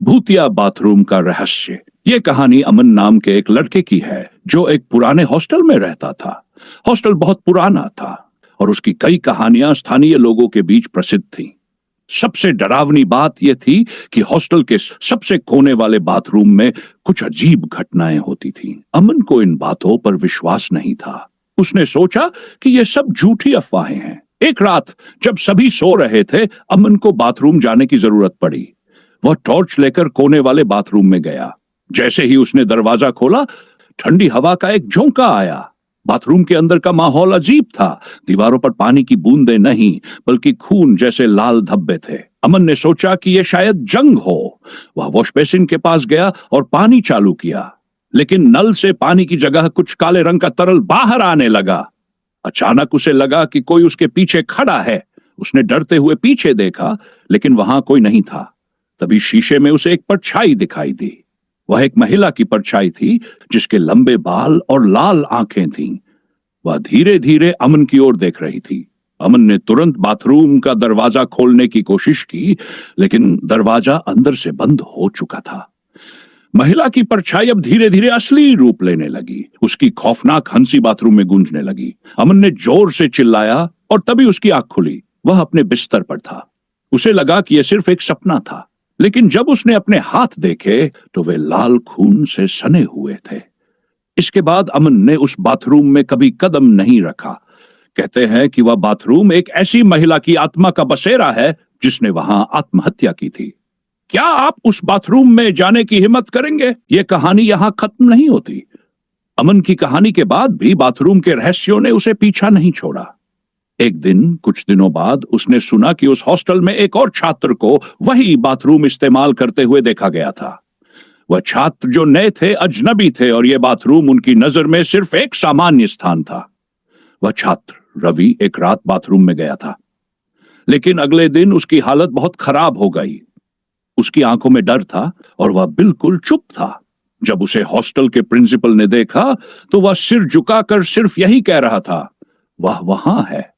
भूतिया बाथरूम का रहस्य। ये कहानी अमन नाम के एक लड़के की है जो एक पुराने हॉस्टल में रहता था। हॉस्टल बहुत पुराना था और उसकी कई कहानियां स्थानीय लोगों के बीच प्रसिद्ध थीं। सबसे डरावनी बात यह थी कि हॉस्टल के सबसे कोने वाले बाथरूम में कुछ अजीब घटनाएं होती थीं। अमन को इन बातों पर विश्वास नहीं था। उसने सोचा कि ये सब झूठी अफवाहें हैं। एक रात जब सभी सो रहे थे, अमन को बाथरूम जाने की जरूरत पड़ी। वह टॉर्च लेकर कोने वाले बाथरूम में गया। जैसे ही उसने दरवाजा खोला, ठंडी हवा का एक झोंका आया। बाथरूम के अंदर का माहौल अजीब था। दीवारों पर पानी की बूंदें नहीं, बल्कि खून जैसे लाल धब्बे थे। अमन ने सोचा कि यह शायद जंग हो। वह वॉश बेसिन के पास गया और पानी चालू किया, लेकिन नल से पानी की जगह कुछ काले रंग का तरल बाहर आने लगा। अचानक उसे लगा कि कोई उसके पीछे खड़ा है। उसने डरते हुए पीछे देखा, लेकिन वहां कोई नहीं था। तभी शीशे में उसे एक परछाई दिखाई दी। वह एक महिला की परछाई थी, जिसके लंबे बाल और लाल आंखें थीं। वह धीरे धीरे अमन की ओर देख रही थी। अमन ने तुरंत बाथरूम का दरवाजा खोलने की कोशिश की, लेकिन दरवाजा अंदर से बंद हो चुका था। महिला की परछाई अब धीरे धीरे असली रूप लेने लगी। उसकी खौफनाक हंसी बाथरूम में गूंजने लगी। अमन ने जोर से चिल्लाया और तभी उसकी आंख खुली। वह अपने बिस्तर पर था। उसे लगा कि यह सिर्फ एक सपना था, लेकिन जब उसने अपने हाथ देखे तो वे लाल खून से सने हुए थे। इसके बाद अमन ने उस बाथरूम में कभी कदम नहीं रखा। कहते हैं कि वह बाथरूम एक ऐसी महिला की आत्मा का बसेरा है जिसने वहां आत्महत्या की थी। क्या आप उस बाथरूम में जाने की हिम्मत करेंगे? यह कहानी यहां खत्म नहीं होती। अमन की कहानी के बाद भी बाथरूम के रहस्यों ने उसे पीछा नहीं छोड़ा। एक दिन कुछ दिनों बाद उसने सुना कि उस हॉस्टल में एक और छात्र को वही बाथरूम इस्तेमाल करते हुए देखा गया था। वह छात्र जो नए थे, अजनबी थे, और यह बाथरूम उनकी नजर में सिर्फ एक सामान्य स्थान था। वह छात्र रवि एक रात बाथरूम में गया था, लेकिन अगले दिन उसकी हालत बहुत खराब हो गई। उसकी आंखों में डर था और वह बिल्कुल चुप था। जब उसे हॉस्टल के प्रिंसिपल ने देखा तो वह सिर झुकाकर सिर्फ यही कह रहा था, वह वहां है।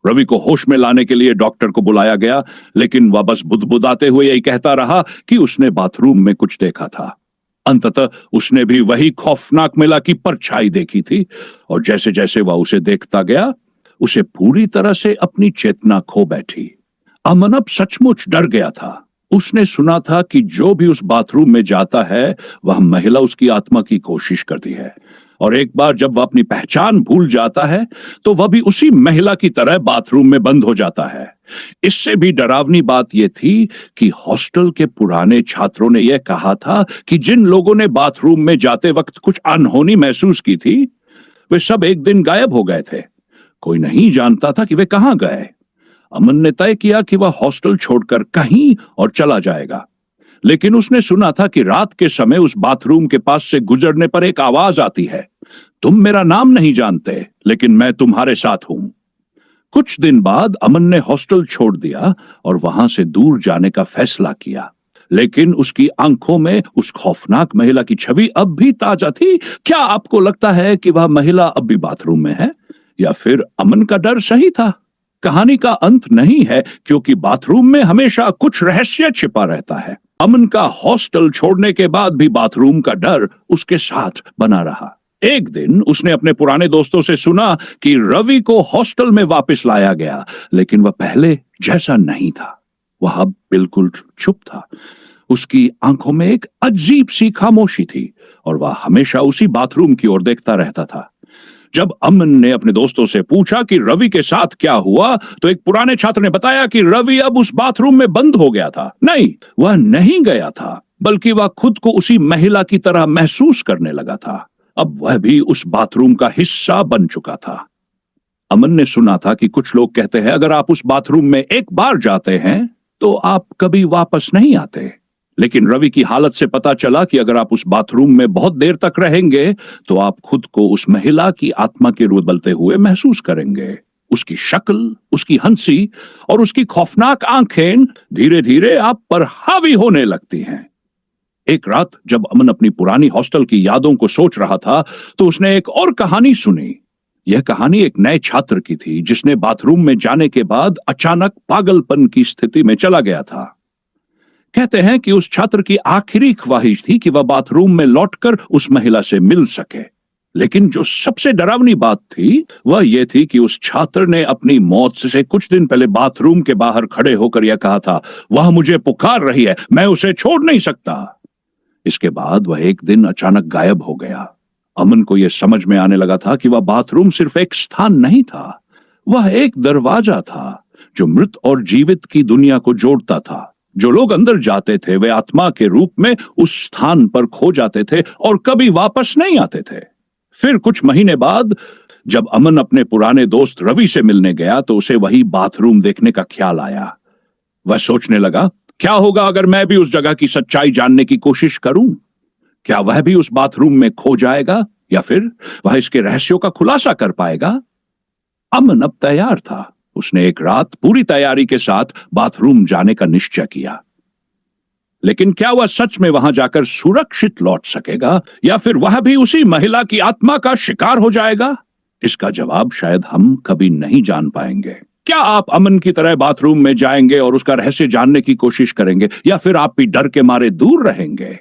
रवि को होश में लाने के लिए डॉक्टर को बुलाया गया, लेकिन वह बस बुदबुदाते हुए यही कहता रहा कि उसने बाथरूम में कुछ देखा था। अंततः उसने भी वही खौफनाक महिला की परछाई देखी थी, और जैसे जैसे वह उसे देखता गया, उसे पूरी तरह से अपनी चेतना खो बैठी। अमन अब सचमुच डर गया था। उसने सुना था कि जो भी उस बाथरूम में जाता है, वह महिला उसकी आत्मा की कोशिश करती है, और एक बार जब वह अपनी पहचान भूल जाता है तो वह भी उसी महिला की तरह बाथरूम में बंद हो जाता है। इससे भी डरावनी बात यह थी कि हॉस्टल के पुराने छात्रों ने यह कहा था कि जिन लोगों ने बाथरूम में जाते वक्त कुछ अनहोनी महसूस की थी, वे सब एक दिन गायब हो गए थे। कोई नहीं जानता था कि वे कहां गए। अमन ने तय किया कि वह हॉस्टल छोड़कर कहीं और चला जाएगा, लेकिन उसने सुना था कि रात के समय उस बाथरूम के पास से गुजरने पर एक आवाज आती है, तुम मेरा नाम नहीं जानते, लेकिन मैं तुम्हारे साथ हूं। कुछ दिन बाद अमन ने हॉस्टल छोड़ दिया और वहां से दूर जाने का फैसला किया, लेकिन उसकी आंखों में उस खौफनाक महिला की छवि अब भी ताजा थी। क्या आपको लगता है कि वह महिला अब भी बाथरूम में है, या फिर अमन का डर सही था? कहानी का अंत नहीं है, क्योंकि बाथरूम में हमेशा कुछ रहस्य छिपा रहता है। अमन का हॉस्टल छोड़ने के बाद भी बाथरूम का डर उसके साथ बना रहा। एक दिन उसने अपने पुराने दोस्तों से सुना कि रवि को हॉस्टल में वापस लाया गया, लेकिन वह पहले जैसा नहीं था। वह अब बिल्कुल चुप था। उसकी आंखों में एक अजीब सी खामोशी थी, और वह हमेशा उसी बाथरूम की ओर देखता रहता था। जब अमन ने अपने दोस्तों से पूछा कि रवि के साथ क्या हुआ, तो एक पुराने छात्र ने बताया कि रवि अब उस बाथरूम में बंद हो गया था। नहीं, वह नहीं गया था, बल्कि वह खुद को उसी महिला की तरह महसूस करने लगा था। अब वह भी उस बाथरूम का हिस्सा बन चुका था। अमन ने सुना था कि कुछ लोग कहते हैं, अगर आप उस बाथरूम में एक बार जाते हैं तो आप कभी वापस नहीं आते। लेकिन रवि की हालत से पता चला कि अगर आप उस बाथरूम में बहुत देर तक रहेंगे तो आप खुद को उस महिला की आत्मा के रूप बदलते हुए महसूस करेंगे। उसकी शक्ल, उसकी हंसी और उसकी खौफनाक आंखें धीरे धीरे आप पर हावी होने लगती हैं। एक रात जब अमन अपनी पुरानी हॉस्टल की यादों को सोच रहा था, तो उसने एक और कहानी सुनी। यह कहानी एक नए छात्र की थी जिसने बाथरूम में जाने के बाद अचानक पागलपन की स्थिति में चला गया था। कहते हैं कि उस छात्र की आखिरी ख्वाहिश थी कि वह बाथरूम में लौटकर उस महिला से मिल सके। लेकिन जो सबसे डरावनी बात थी वह यह थी कि उस छात्र ने अपनी मौत से कुछ दिन पहले बाथरूम के बाहर खड़े होकर यह कहा था, वह मुझे पुकार रही है, मैं उसे छोड़ नहीं सकता। इसके बाद वह एक दिन अचानक गायब हो गया। अमन को यह समझ में आने लगा था कि वह बाथरूम सिर्फ एक स्थान नहीं था, वह एक दरवाजा था जो मृत और जीवित की दुनिया को जोड़ता था। जो लोग अंदर जाते थे वे आत्मा के रूप में उस स्थान पर खो जाते थे और कभी वापस नहीं आते थे। फिर कुछ महीने बाद जब अमन अपने पुराने दोस्त रवि से मिलने गया तो उसे वही बाथरूम देखने का ख्याल आया। वह सोचने लगा, क्या होगा अगर मैं भी उस जगह की सच्चाई जानने की कोशिश करूं? क्या वह भी उस बाथरूम में खो जाएगा या फिर वह इसके रहस्यों का खुलासा कर पाएगा? अमन अब तैयार था। उसने एक रात पूरी तैयारी के साथ बाथरूम जाने का निश्चय किया। लेकिन क्या वह सच में वहां जाकर सुरक्षित लौट सकेगा या फिर वह भी उसी महिला की आत्मा का शिकार हो जाएगा? इसका जवाब शायद हम कभी नहीं जान पाएंगे। क्या आप अमन की तरह बाथरूम में जाएंगे और उसका रहस्य जानने की कोशिश करेंगे या फिर आप भी डर के मारे दूर रहेंगे?